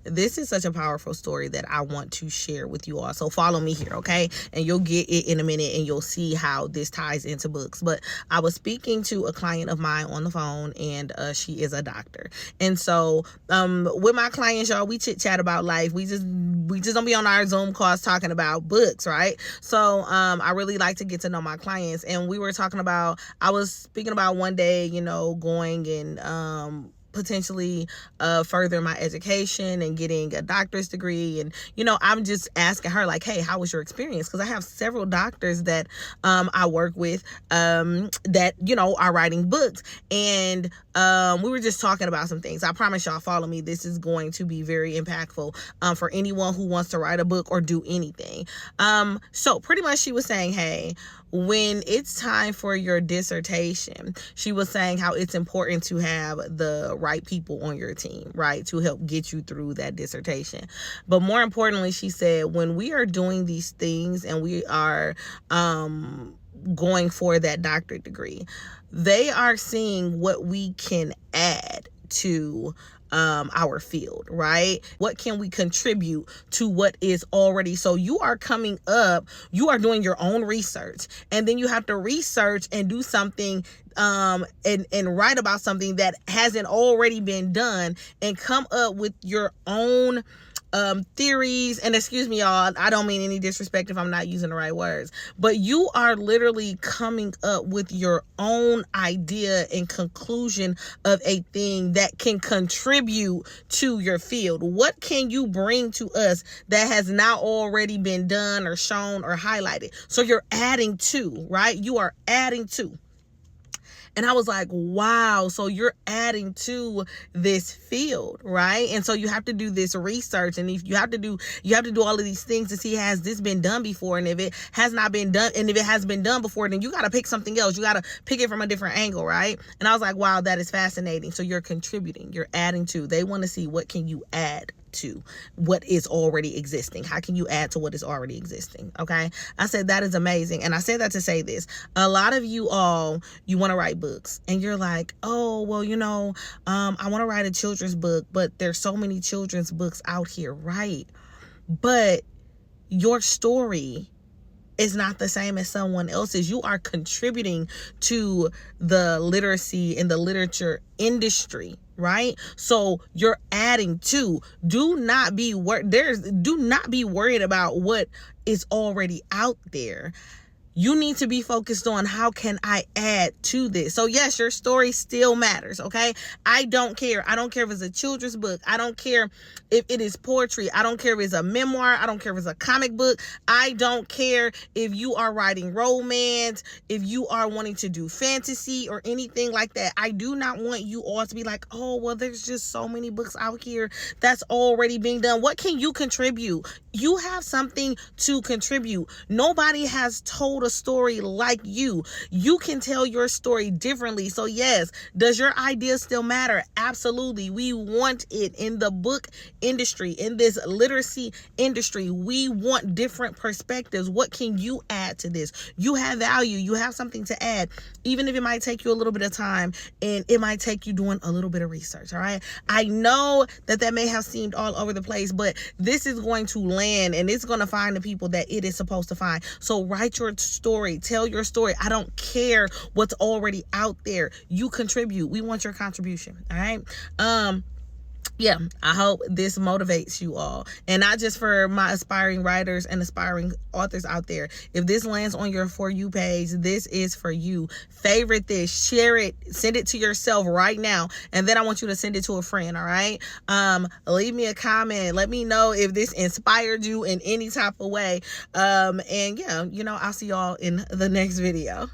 this is such a powerful story that I want to share with you all. So follow me here, okay? And you'll get it in a minute and you'll see how this ties into books. But I was speaking to a client of mine on the phone, and she is a doctor. And so with my clients, y'all, we chit chat about life. We just don't be on our Zoom calls talking about books, right? So I really like to get to know my clients. And we were talking about, I was speaking about one day, going and potentially further my education and getting a doctor's degree. And I'm just asking her, like, hey, how was your experience? Because I have several doctors that I work with that are writing books, and we were just talking about some things. I promise y'all, follow me. This is going to be very impactful for anyone who wants to write a book or do anything. So pretty much she was saying, hey, when it's time for your dissertation, she was saying how it's important to have the right people on your team, right, to help get you through that dissertation. But more importantly, she said, when we are doing these things and we are going for that doctorate degree, they are seeing what we can add to our field, right? What can we contribute to what is already? So you are coming up, you are doing your own research, and then you have to research and do something and write about something that hasn't already been done, and come up with your own theories. And excuse me, y'all, I don't mean any disrespect if I'm not using the right words, but you are literally coming up with your own idea and conclusion of a thing that can contribute to your field. What can you bring to us that has not already been done or shown or highlighted? So you're adding to, right? You are adding to. And I was like, wow, so you're adding to this field, right? And so you have to do this research, and if you have to do all of these things to see, has this been done before? And if it has not been done, and if it has been done before, then you got to pick something else. You got to pick it from a different angle, right? And I was like, wow, that is fascinating. So you're contributing, you're adding to. They want to see, what can you add to what is already existing? How can you add to what is already existing? Okay. I said that is amazing. And I said that to say this. A lot of you all, you want to write books, and you're like, oh, well, I want to write a children's book, but there's so many children's books out here, right? But your story is not the same as someone else's. You are contributing to the literacy and the literature industry, right? So you're adding to. Do not be worried about what is already out there. You need to be focused on, how can I add to this? So yes, your story still matters, okay? I don't care. I don't care if it's a children's book. I don't care if it is poetry. I don't care if it's a memoir. I don't care if it's a comic book. I don't care if you are writing romance, if you are wanting to do fantasy or anything like that. I do not want you all to be like, oh, well, there's just so many books out here that's already being done. What can you contribute? You have something to contribute. Nobody has told a story like you. You can tell your story differently. So yes, does your idea still matter? Absolutely. We want it in the book industry, in this literacy industry. We want different perspectives. What can you add to this? You have value. You have something to add, even if it might take you a little bit of time, and it might take you doing a little bit of research. All right. I know that may have seemed all over the place, but this is going to land, and it's going to find the people that it is supposed to find. So write your story, tell your story. I don't care what's already out there. You contribute. We want your contribution. All right. Yeah, I hope this motivates you all, and not just for my aspiring writers and aspiring authors out there. If this lands on your For You page, this is for you. Favorite this, share it, send it to yourself right now, and then I want you to send it to a friend. All right. Leave me a comment. Let me know if this inspired you in any type of way. And yeah, I'll see y'all in the next video.